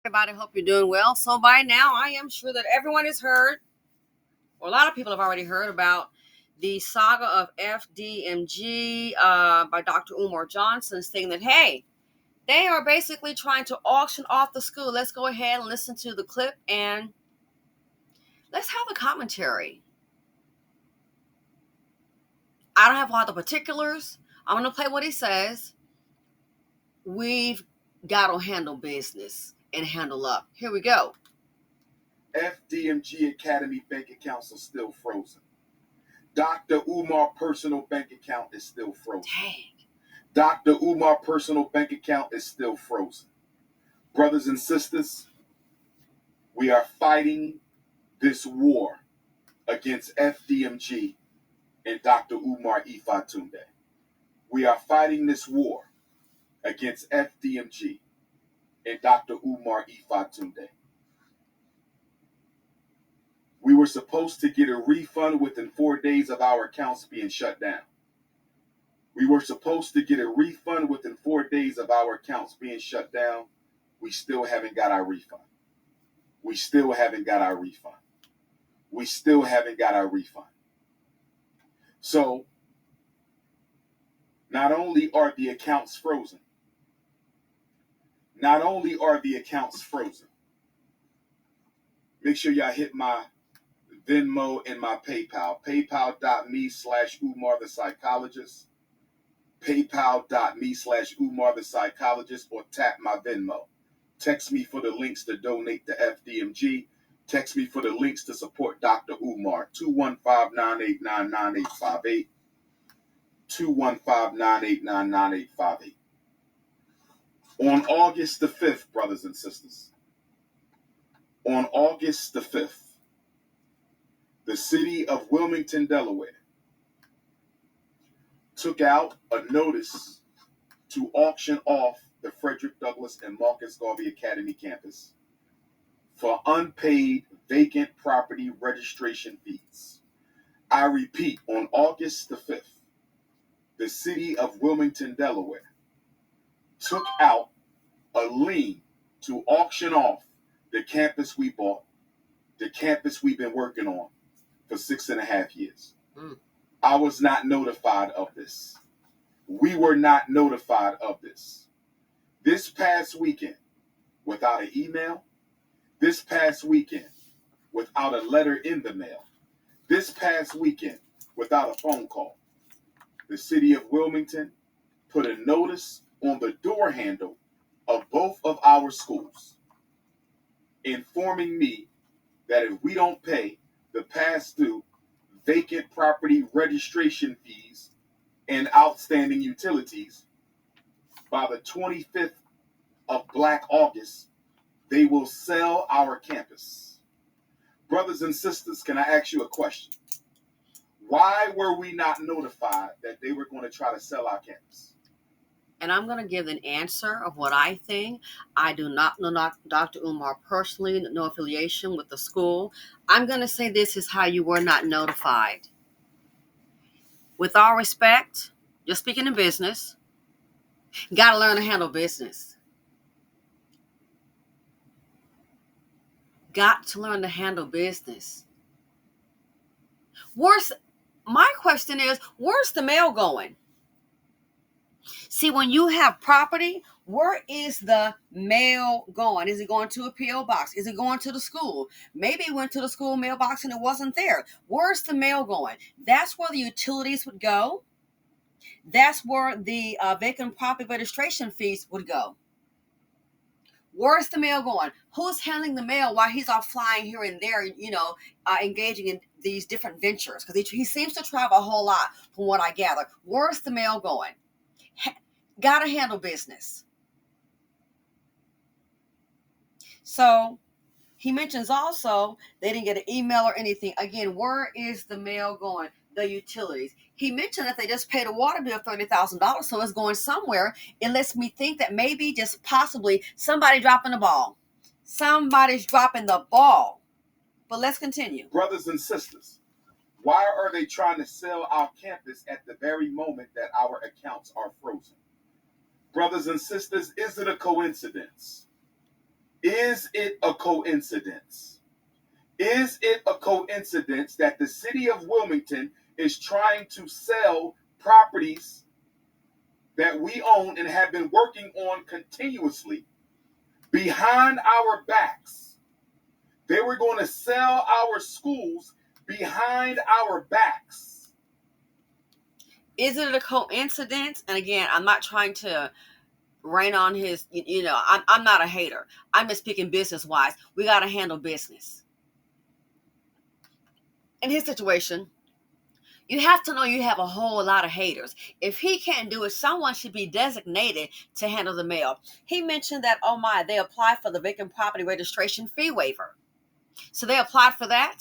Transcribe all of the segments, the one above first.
Everybody, hope you're doing well. So by now, I am sure that everyone has heard, or a lot of people have already heard about the saga of FDMG by Dr. Umar Johnson, saying that, hey, they are basically trying to auction off the school. Let's go ahead and listen to the clip and let's have a commentary. I don't have all the particulars. I'm going to play what he says. We've got to handle business and handle up. Here we go. FDMG Academy bank accounts are still frozen. Dr. Umar personal bank account is still frozen. Dang. Dr. Umar personal bank account is still frozen. Brothers and sisters, we are fighting this war against FDMG and Dr. Umar Ifatunde. We are fighting this war against FDMG and Dr. Umar Ifatunde. We were supposed to get a refund within 4 days of our accounts being shut down. We were supposed to get a refund within 4 days of our accounts being shut down. We still haven't got our refund. We still haven't got our refund. We still haven't got our refund. So, not only are the accounts frozen, make sure y'all hit my Venmo and my PayPal. PayPal.me/Umar the Psychologist. PayPal.me/Umar the Psychologist, or tap my Venmo. Text me for the links to donate to FDMG. Text me for the links to support Dr. Umar. 215-989-9858. 215-989-9858. On August the 5th, brothers and sisters, on August the 5th, the city of Wilmington, Delaware, took out a notice to auction off the Frederick Douglass and Marcus Garvey Academy campus for unpaid vacant property registration fees. I repeat, on August the 5th, the city of Wilmington, Delaware, took out a lien to auction off the campus we bought, the campus we've been working on for 6.5 years. I was not notified of this. We were not notified of this. This past weekend, without an email, this past weekend, without a letter in the mail, this past weekend, without a phone call, the city of Wilmington put a notice on the door handle of both of our schools, informing me that if we don't pay the past due vacant property registration fees and outstanding utilities by the 25th of Black August, they will sell our campus. Brothers and sisters, can I ask you a question? Why were we not notified that they were going to try to sell our campus? And I'm going to give an answer of what I think. I do not know Dr. Umar personally, no affiliation with the school. I'm going to say this is how you were not notified. With all respect, you're speaking in business. You got to learn to handle business. Got to learn to handle business. My question is, where's the mail going? See, when you have property, where is the mail going? Is it going to a P.O. box? Is it going to the school? Maybe it went to the school mailbox and it wasn't there. Where's the mail going? That's where the utilities would go. That's where the vacant property registration fees would go. Where's the mail going? Who's handling the mail while he's off flying here and there, engaging in these different ventures? Because he seems to travel a whole lot from what I gather. Where's the mail going? Got to handle business. So he mentions also they didn't get an email or anything. Again, where is the mail going? The utilities. He mentioned that they just paid a water bill of $30,000, so it's going somewhere. It lets me think that maybe, just possibly, somebody dropping the ball. Somebody's dropping the ball. But let's continue. Brothers and sisters, why are they trying to sell our campus at the very moment that our accounts are frozen? Brothers and sisters, is it a coincidence Is it a coincidence? Is it a coincidence that the city of Wilmington is trying to sell properties that we own and have been working on continuously behind our backs? They were going to sell our schools behind our backs. Is it a coincidence? And again, I'm not trying to rain on his, I'm not a hater. I'm just speaking business-wise. We got to handle business. In his situation, you have to know you have a whole lot of haters. If he can't do it, someone should be designated to handle the mail. He mentioned that, oh my, they applied for the vacant property registration fee waiver. So they applied for that.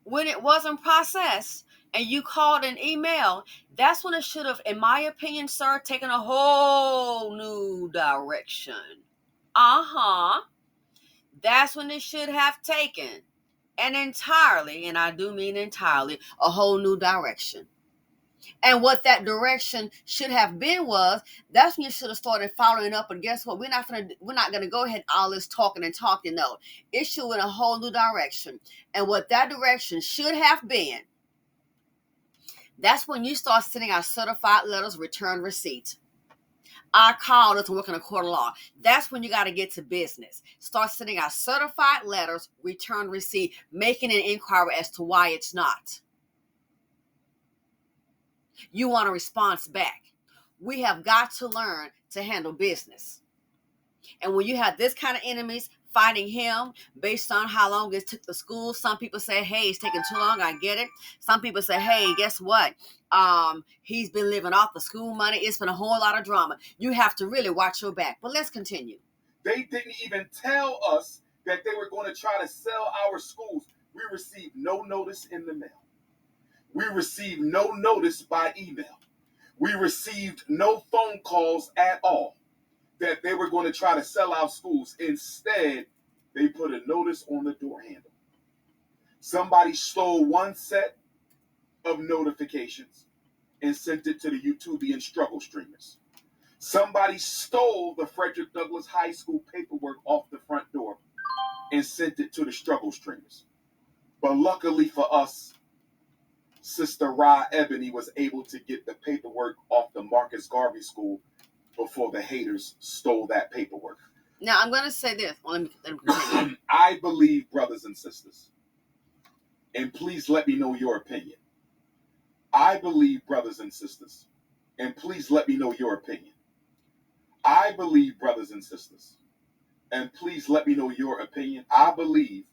When it wasn't processed and you called an email, that's when it should have, in my opinion, sir, taken a whole new direction. That's when it should have taken an entirely, and I do mean entirely, a whole new direction. And what that direction should have been was, that's when you should have started following up. But guess what? We're not gonna go ahead all this talking and talking. No, it should went a whole new direction. And what that direction should have been, that's when you start sending out certified letters, return receipt. I called us to work in a court of law. That's when you got to get to business. Start sending out certified letters, return receipt, making an inquiry as to why it's not. You want a response back. We have got to learn to handle business. And when you have this kind of enemies fighting him based on how long it took the school, some people say, hey, it's taking too long. I get it. Some people say, hey, guess what? He's been living off the school money. It's been a whole lot of drama. You have to really watch your back. But let's continue. They didn't even tell us that they were going to try to sell our schools. We received no notice in the mail. We received no notice by email. We received no phone calls at all that they were going to try to sell our schools. Instead, they put a notice on the door handle. Somebody stole one set of notifications and sent it to the YouTubian struggle streamers. Somebody stole the Frederick Douglass High School paperwork off the front door and sent it to the struggle streamers. But luckily for us, Sister Ra Ebony was able to get the paperwork off the Marcus Garvey School before the haters stole that paperwork. Now, I'm going to say this. Well, let me continue. I believe, brothers and sisters, and please let me know your opinion. I believe, brothers and sisters, and please let me know your opinion. I believe, brothers and sisters, and please let me know your opinion. I believe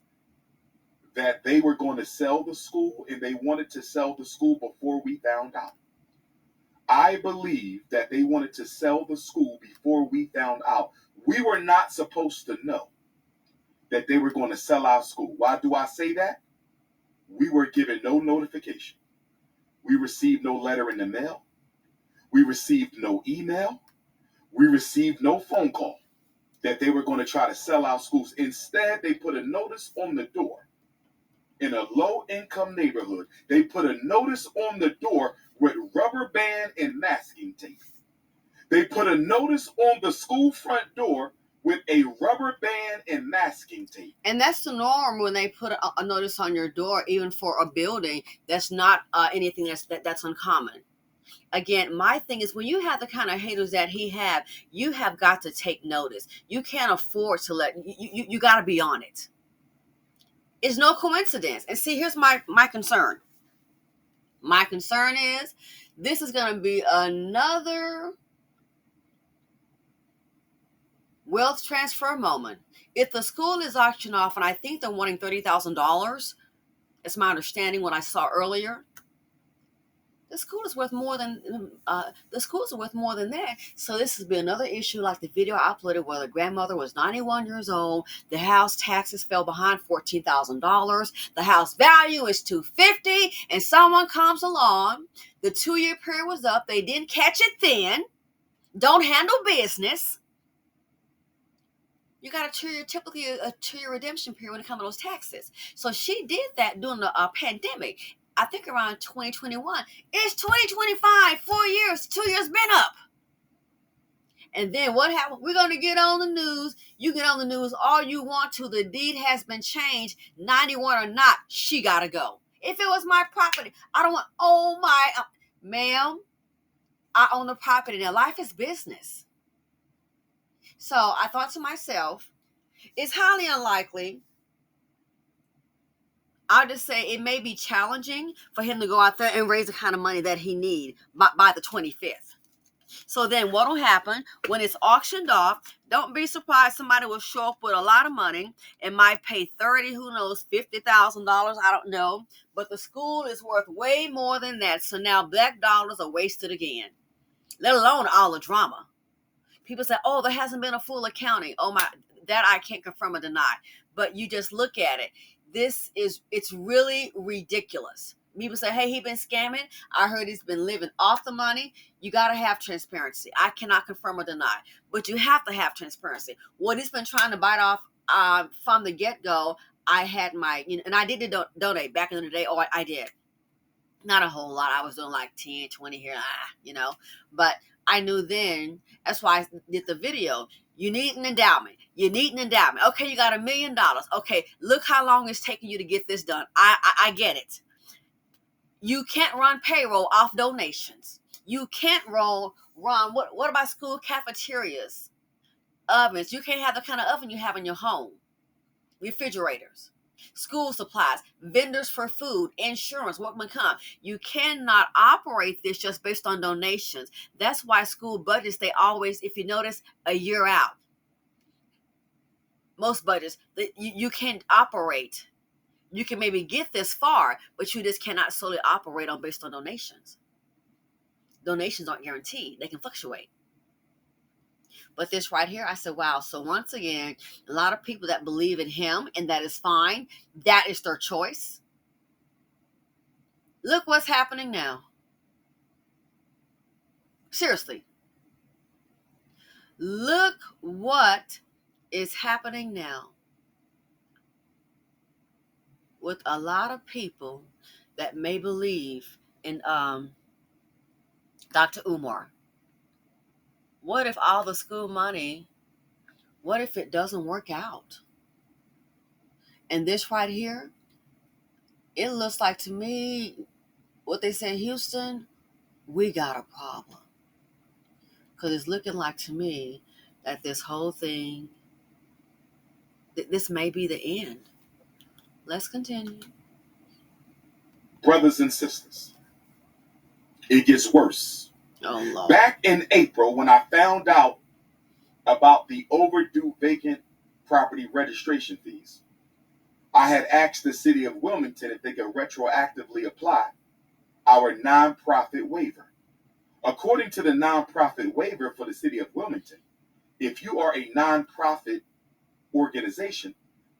that they were going to sell the school, and they wanted to sell the school before we found out. I believe that they wanted to sell the school before we found out. We were not supposed to know that they were going to sell our school. Why do I say that? We were given no notification. We received no letter in the mail. We received no email. We received no phone call that they were going to try to sell our schools. Instead, they put a notice on the door. In a low-income neighborhood, they put a notice on the door with rubber band and masking tape. They put a notice on the school front door with a rubber band and masking tape. And that's the norm when they put a notice on your door, even for a building. That's not anything that's uncommon. Again, my thing is, when you have the kind of haters that he have, you have got to take notice. You can't afford to you got to be on it. It's no coincidence. And see, here's my concern. My concern is this is going to be another wealth transfer moment. If the school is auctioned off, and I think they're wanting $30,000, it's my understanding what I saw earlier. The school is worth more than that. So this has been another issue like the video I uploaded where the grandmother was 91 years old. The house taxes fell behind $14,000. The house value is $250,000, and someone comes along. The 2-year period was up. They didn't catch it then. Don't handle business. You got typically a 2-year redemption period when it comes to those taxes. So she did that during the pandemic. I think around 2021. It's 2025, 4 years, 2 years been up. And then what happened? We're going to get on the news. You get on the news all you want to. The deed has been changed. 91 or not, she got to go. If it was my property, I don't want, oh my, ma'am, I own the property. Now, life is business. So I thought to myself, it's highly unlikely. I'll just say it may be challenging for him to go out there and raise the kind of money that he needs by the 25th. So then what will happen when it's auctioned off? Don't be surprised somebody will show up with a lot of money and might pay 30, who knows, $50,000, I don't know. But the school is worth way more than that. So now black dollars are wasted again, let alone all the drama. People say, oh, there hasn't been a full accounting. Oh my, that I can't confirm or deny. But you just look at it. It's really ridiculous. People say, hey, he's been scamming. I heard he's been living off the money. You got to have transparency. I cannot confirm or deny, but you have to have transparency. What he's been trying to bite off from the get-go, I had and I did donate back in the day. Oh, I did. Not a whole lot. I was doing like 10, 20 here, but I knew then, that's why I did the video. You need an endowment. You need an endowment. Okay, you got $1 million. Okay, look how long it's taking you to get this done. I get it. You can't run payroll off donations. You can't run, what about school cafeterias, ovens? You can't have the kind of oven you have in your home. Refrigerators, school supplies, vendors for food, insurance, workman comp. You cannot operate this just based on donations. That's why school budgets, they always, if you notice, a year out. Most budgets, you can't operate. You can maybe get this far, but you just cannot solely operate based on donations. Donations aren't guaranteed. They can fluctuate. But this right here, I said, wow. So once again, a lot of people that believe in him, and that is fine. That is their choice. Look what's happening now. Seriously. Look what is happening now with a lot of people that may believe in Dr. Umar. What if all the school money, what if it doesn't work out? And this right here, it looks like to me, what they say in Houston, we got a problem. Because it's looking like to me that this whole thing, this may be the end. Let's continue. Brothers and sisters, it gets worse. Oh, Lord. Back in April, when I found out about the overdue vacant property registration fees, I had asked the city of Wilmington if they could retroactively apply our nonprofit waiver. According to the nonprofit waiver for the city of Wilmington, if you are a nonprofit organization,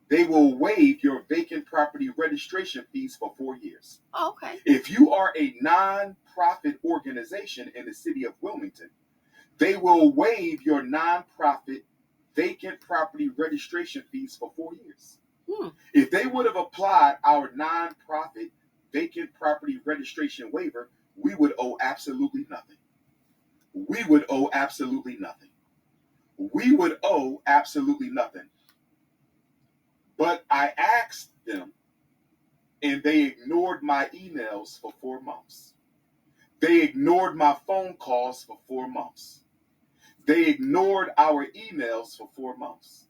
they will waive your vacant property registration fees for 4 years. Oh, okay. If you are a nonprofit organization in the city of Wilmington, they will waive your nonprofit vacant property registration fees for 4 years. If they would have applied our nonprofit vacant property registration waiver, we would owe absolutely nothing. We would owe absolutely nothing. We would owe absolutely nothing. But I asked them, and they ignored my emails for 4 months. They ignored my phone calls for 4 months. They ignored our emails for 4 months.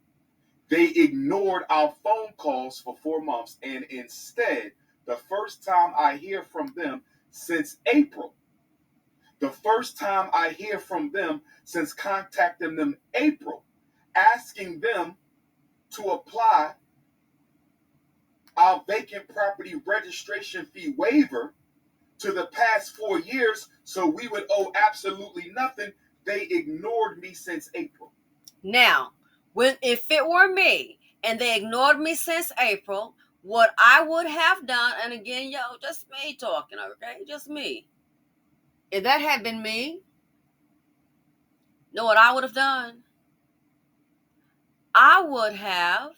They ignored our phone calls for 4 months. And instead, the first time I hear from them since April, the first time I hear from them since contacting them April, asking them to apply our vacant property registration fee waiver to the past 4 years so we would owe absolutely nothing, they ignored me since April. Now, if it were me and they ignored me since April, what I would have done, and again, just me talking, okay? Just me. If that had been me, know what I would have done? I would have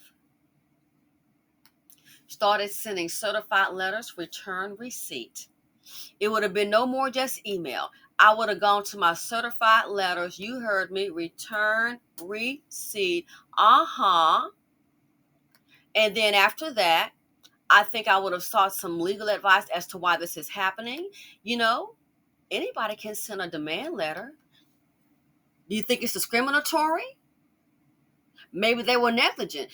started sending certified letters, return receipt. It would have been no more just email. I would have gone to my certified letters. You heard me. Return receipt. And then after that, I think I would have sought some legal advice as to why this is happening. Anybody can send a demand letter. Do you think it's discriminatory? Maybe they were negligent.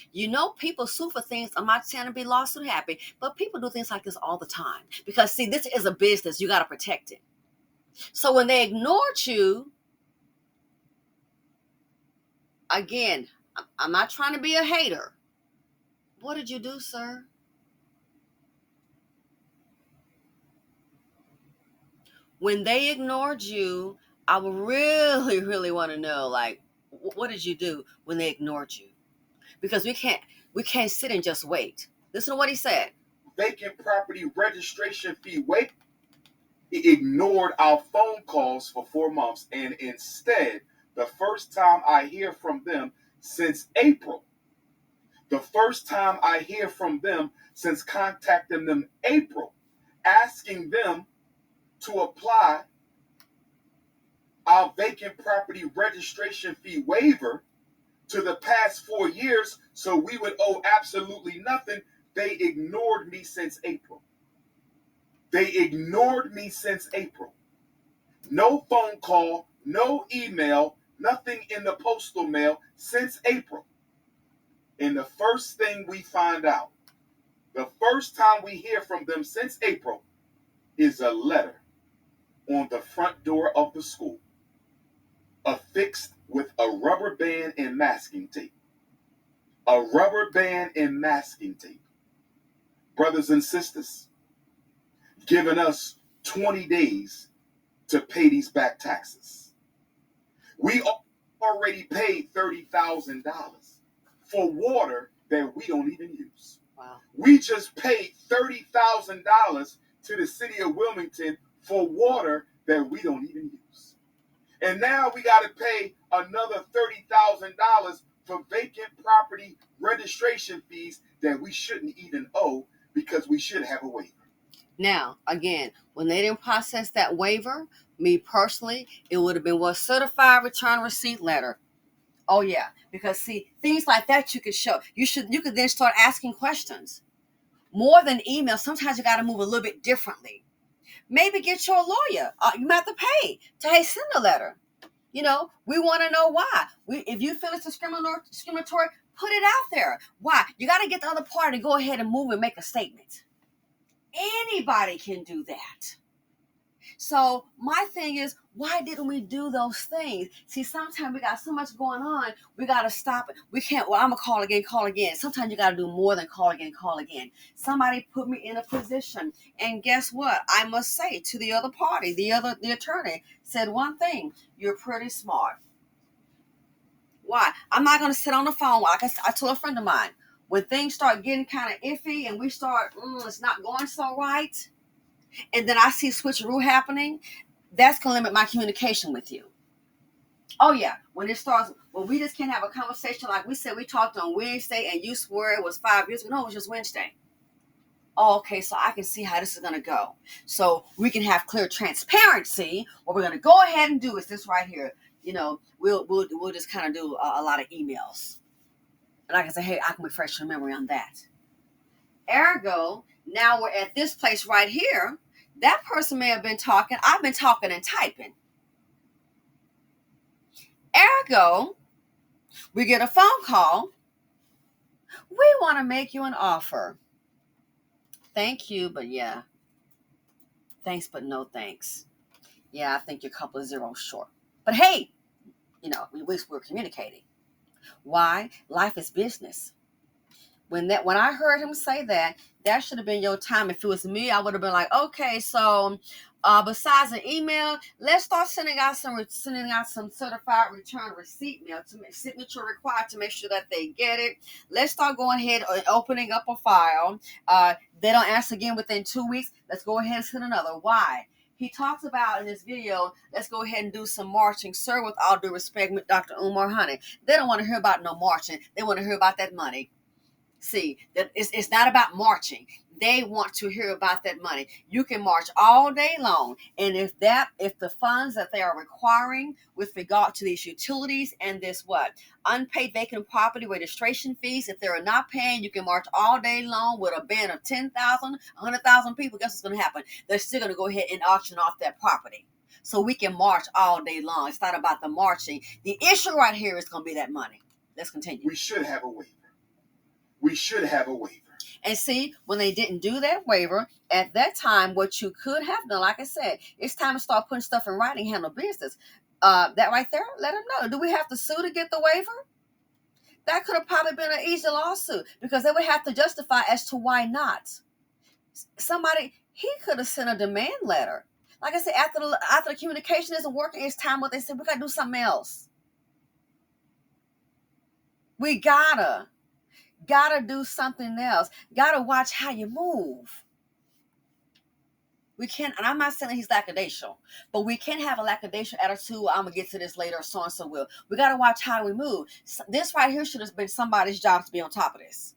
People sue for things. I'm not trying to be lawsuit happy, but people do things like this all the time. Because, see, this is a business. You got to protect it. So when they ignored you, again, I'm not trying to be a hater. What did you do, sir? When they ignored you, I would really, really want to know, like, what did you do when they ignored you? Because we can't sit and just wait. Listen to what he said. Vacant property registration fee waiver. He ignored our phone calls for 4 months, and instead, the first time I hear from them since April, the first time I hear from them since contacting them April, asking them to apply our vacant property registration fee waiver to the past 4 years so we would owe absolutely nothing, they ignored me since April. They ignored me since April. No phone call, no email, nothing in the postal mail since April. And the first thing we find out, the first time we hear from them since April, is a letter on the front door of the school, affixed with a rubber band and masking tape. A rubber band and masking tape. Brothers and sisters, giving us 20 days to pay these back taxes. We already paid $30,000 for water that we don't even use. Wow. We just paid $30,000 to the city of Wilmington for water that we don't even use. And now we got to pay another $30,000 for vacant property registration fees that we shouldn't even owe because we should have a waiver. Now, again, when they didn't process that waiver, me personally, it would have been what certified return receipt letter. Oh yeah, because see, things like that you could show. You could then start asking questions. More than email, sometimes you got to move a little bit differently. Maybe get your lawyer. You might have to pay to send a letter. We want to know why. If you feel it's discriminatory, put it out there. Why? You got to get the other party to go ahead and move and make a statement. Anybody can do that. So my thing is, why didn't we do those things? See, sometimes we got so much going on, we got to stop it. We can't, I'm going to call again. Sometimes you got to do more than call again. Somebody put me in a position, and guess what? I must say to the other party, the attorney said one thing: you're pretty smart. Why? I'm not going to sit on the phone. Like I told a friend of mine, when things start getting kind of iffy and we start, it's not going so right, and then I see switcheroo happening, that's going to limit my communication with you. Oh, yeah. When we just can't have a conversation like we said we talked on Wednesday and you swore it was 5 years ago. No, it was just Wednesday. Oh, okay, so I can see how this is going to go. So we can have clear transparency. What we're going to go ahead and do is this right here. We'll just kind of do a lot of emails. And I can say, hey, I can refresh your memory on that. Ergo, now we're at this place right here. That person may have been talking. I've been talking and typing. Ergo, we get a phone call. We want to make you an offer. Thank you, but yeah. Thanks, but no thanks. Yeah, I think you're a couple of zeros short. But hey, we're communicating. Why? Life is business. When I heard him say that should have been your time. If it was me, I would have been like, okay, so besides an email, let's start sending out some certified return receipt mail to make signature required to make sure that they get it. Let's start going ahead and opening up a file. They don't answer again within 2 weeks. Let's go ahead and send another. Why? He talks about in this video, let's go ahead and do some marching. Sir, with all due respect, Dr. Umar, honey, they don't want to hear about no marching. They want to hear about that money. See, that it's not about marching. They want to hear about that money. You can march all day long, and if the funds that they are requiring with regard to these utilities and this what unpaid vacant property registration fees, if they're not paying, you can march all day long with a band of 10,000, 100,000 people. Guess what's going to happen? They're still going to go ahead and auction off that property. So we can march all day long. It's not about the marching. The issue right here is going to be that money. Let's continue. We should have a waiver. We should have a waiver. And see, when they didn't do that waiver, at that time, what you could have done, like I said, it's time to start putting stuff in writing, handle business. That right there, let them know. Do we have to sue to get the waiver? That could have probably been an easy lawsuit because they would have to justify as to why not. He could have sent a demand letter. Like I said, after the communication isn't working, it's time what they said, we got to do something else. We gotta do something else. Gotta watch how you move. We can't, and I'm not saying he's lackadaisical, but we can't have a lackadaisical attitude. I'm gonna get to this later, so and so will. We gotta watch how we move. This right here should have been somebody's job to be on top of this.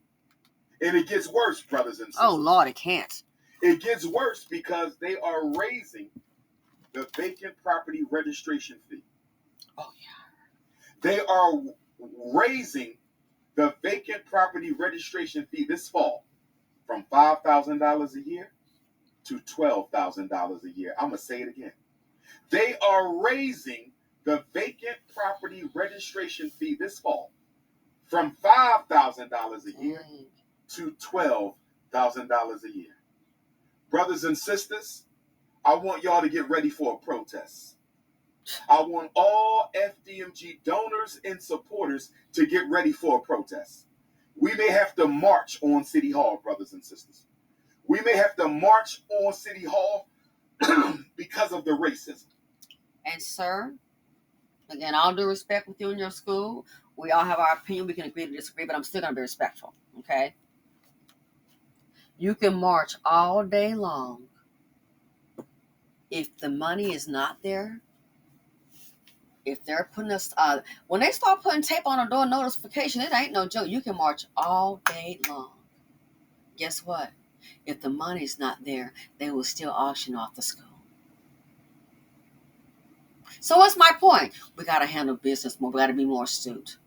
And it gets worse, brothers and sisters. Oh Lord, it can't. It gets worse because they are raising the vacant property registration fee. Oh yeah. They are raising the vacant property registration fee this fall from $5,000 a year to $12,000 a year. I'm going to say it again. They are raising the vacant property registration fee this fall from $5,000 a year to $12,000 a year. Brothers and sisters, I want y'all to get ready for a protest. I want all FDMG donors and supporters to get ready for a protest. We may have to march on City Hall, brothers and sisters. We may have to march on City Hall because of the racism. And sir, again, all due respect with you and your school, we all have our opinion. We can agree to disagree, but I'm still going to be respectful, okay? You can march all day long. If the money is not there, if they're putting us, when they start putting tape on a door notification, it ain't no joke. You can march all day long. Guess what? If the money's not there, they will still auction off the school. So what's my point? We got to handle business more. We got to be more astute.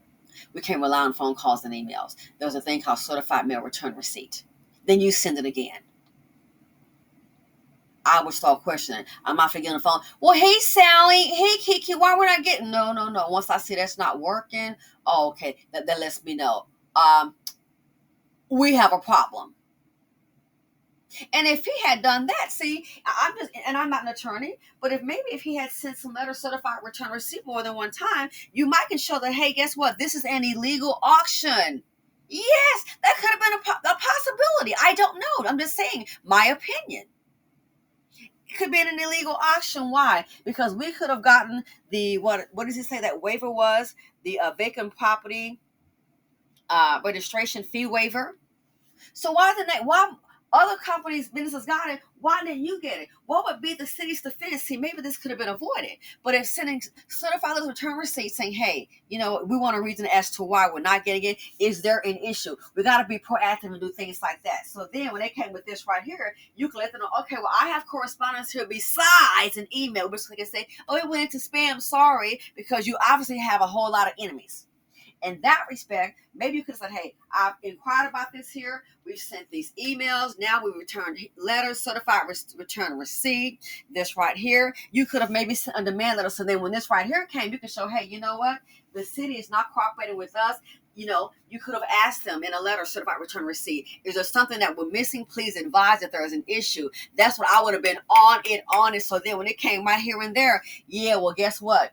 We can't rely on phone calls and emails. There's a thing called certified mail return receipt. Then you send it again. I would start questioning. I'm not forgetting the phone. Well, hey, Sally. Hey, Kiki. Why we're not getting? No. Once I see that's not working, okay, that lets me know. We have a problem. And if he had done that, see, I'm not an attorney, but if he had sent some letter certified return receipt more than one time, you might can show that, hey, guess what? This is an illegal auction. Yes, that could have been a possibility. I don't know. I'm just saying my opinion. It could be an illegal auction. Why? Because we could have gotten the, what does he say that waiver was? The vacant property registration fee waiver. So why other companies, businesses got it, why didn't you get it? What would be the city's defense? See, maybe this could have been avoided. But if sending certified return receipts saying, hey, we want a reason as to why we're not getting it, is there an issue? We got to be proactive and do things like that. So then when they came with this right here, you can let them know, okay, well, I have correspondence here besides an email, which they can say, oh, it went into spam, sorry, because you obviously have a whole lot of enemies. In that respect, maybe you could have said, hey, I've inquired about this here. We've sent these emails. Now we returned letters, certified return receipt. This right here. You could have maybe sent a demand letter. So then when this right here came, you can show, hey, you know what? The city is not cooperating with us. You could have asked them in a letter, certified return receipt, is there something that we're missing? Please advise if there is an issue. That's what I would have been on it. So then when it came right here and there, yeah, well, guess what?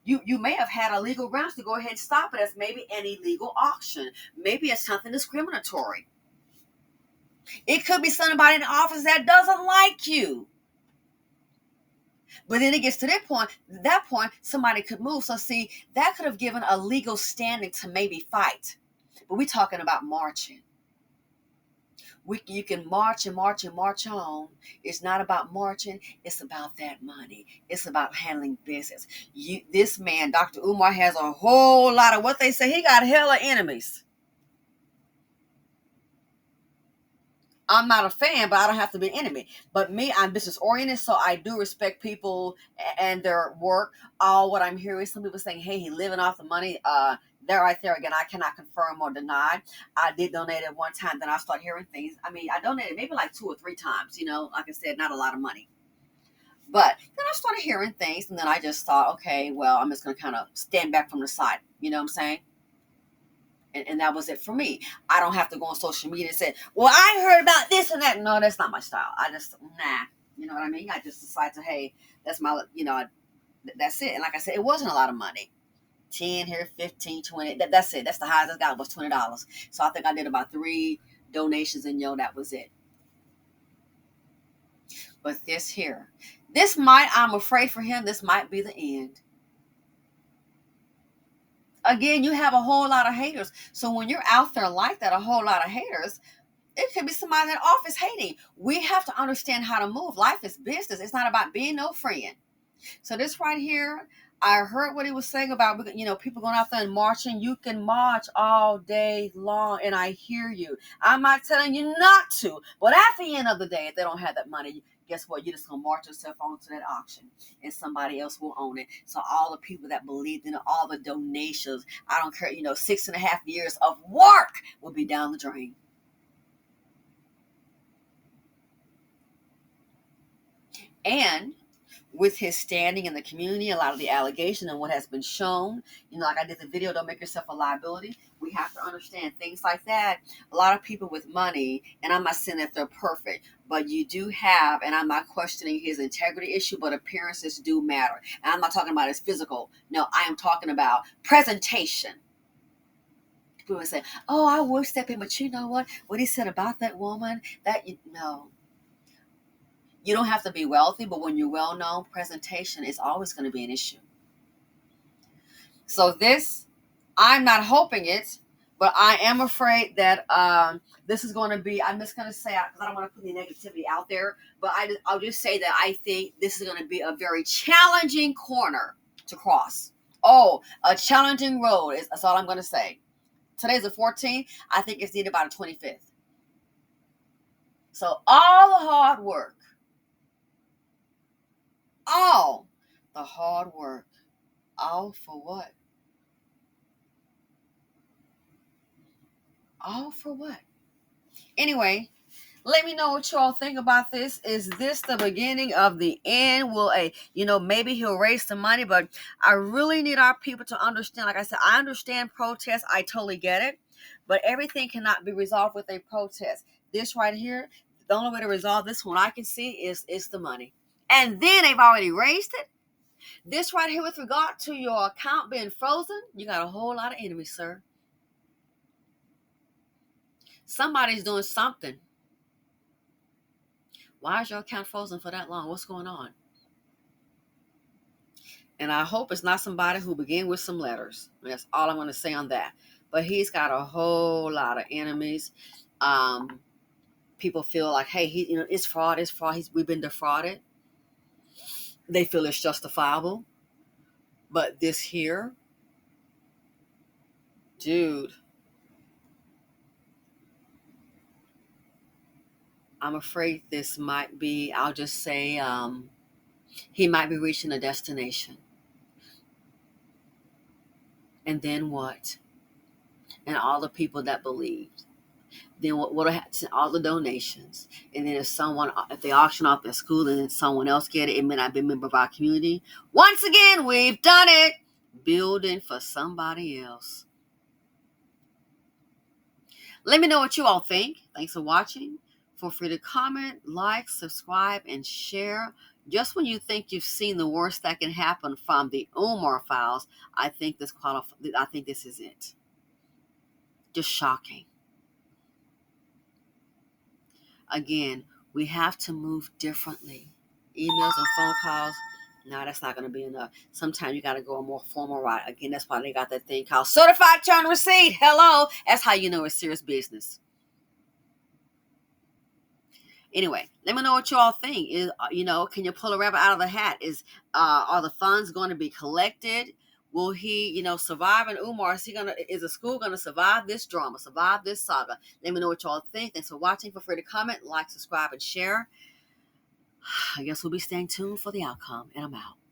You may have had a legal grounds to go ahead and stop it as maybe an illegal auction. Maybe it's something discriminatory. It could be somebody in the office that doesn't like you. But then it gets to that point, somebody could move. So see, that could have given a legal standing to maybe fight. But we're talking about marching. You can march and march and march on. It's not about marching. It's about that money. It's about handling business. This man, Dr. Umar, has a whole lot of what they say. He got hella enemies. I'm not a fan, but I don't have to be an enemy. But me, I'm business oriented, so I do respect people and their work. All what I'm hearing, some people saying, "Hey, he living off the money." There, right there again, I cannot confirm or deny. I did donate it one time, then I start hearing things. I mean, I donated maybe like 2 or 3 times. Like I said, not a lot of money. But then I started hearing things, and then I just thought, okay, well, I'm just gonna kind of stand back from the side. You know what I'm saying? And that was it for me. I don't have to go on social media and say, well, I heard about this and that. No, that's not my style. I just, nah. You know what I mean? I just decided to, hey, that's my, that's it. And like I said, it wasn't a lot of money. 10 here, 15, 20. That's it. That's the highest I got was $20. So I think I did about 3 donations, and that was it. But I'm afraid for him, this might be the end. Again, you have a whole lot of haters. So when you're out there like that, a whole lot of haters, it could be somebody in that office hating. We have to understand how to move. Life is business. It's not about being no friend. So this right here, I heard what he was saying about, people going out there and marching. You can march all day long, and I hear you. I'm not telling you not to, but at the end of the day, if they don't have that money, guess what? You're just going to march yourself onto that auction, and somebody else will own it. So all the people that believed in it, all the donations, I don't care, 6.5 years of work will be down the drain. And with his standing in the community, a lot of the allegation and what has been shown, like I did the video, don't make yourself a liability. We have to understand things like that. A lot of people with money, and I'm not saying that they're perfect, but you do have, and I'm not questioning his integrity issue, but appearances do matter. And I'm not talking about his physical. No, I am talking about presentation. People say, oh, I wish that, but you know what he said about that woman, no. You don't have to be wealthy, but when you're well known, presentation is always going to be an issue. So this, I'm not hoping it, but I am afraid that this is going to be, I'm just going to say, because I don't want to put any negativity out there, but I'll just say that I think this is going to be a very challenging corner to cross. Oh, a challenging road. That's all I'm going to say. Today's the 14th. I think it's needed by the 25th. So all the hard work, all the hard work, all for what? All for what? Anyway, let me know what y'all think about this. Is this the beginning of the end? Will maybe he'll raise some money, but I really need our people to understand. Like I said, I understand protests. I totally get it, but everything cannot be resolved with a protest. This right here, the only way to resolve this one I can see is the money. And then they've already raised it. This right here with regard to your account being frozen, you got a whole lot of enemies, sir. Somebody's doing something. Why is your account frozen for that long? What's going on? And I hope it's not somebody who began with some letters. That's all I'm going to say on that. But he's got a whole lot of enemies. People feel like, hey, it's fraud. We've been defrauded. They feel it's justifiable. But this here, dude, I'm afraid this might be, I'll just say, he might be reaching a destination. And then what? And all the people that believed. Then what'll happen? All the donations. And then if they auction off their school and then someone else get it, it may not be a member of our community. Once again, we've done it. Building for somebody else. Let me know what you all think. Thanks for watching. Feel free to comment, like, subscribe, and share. Just when you think you've seen the worst that can happen from the Umar files, I think this is it. Just shocking. Again, we have to move differently. Emails and phone calls, no, that's not going to be enough. Sometimes you got to go a more formal route. Again, that's why they got that thing called certified return receipt. Hello. That's how you know it's serious business. Anyway, let me know what you all think. Can you pull a rabbit out of the hat? Are the funds going to be collected? Will he, survive? And Umar, is the school gonna survive this drama, survive this saga? Let me know what y'all think. Thanks for watching. Feel free to comment, like, subscribe, and share. I guess we'll be staying tuned for the outcome, and I'm out.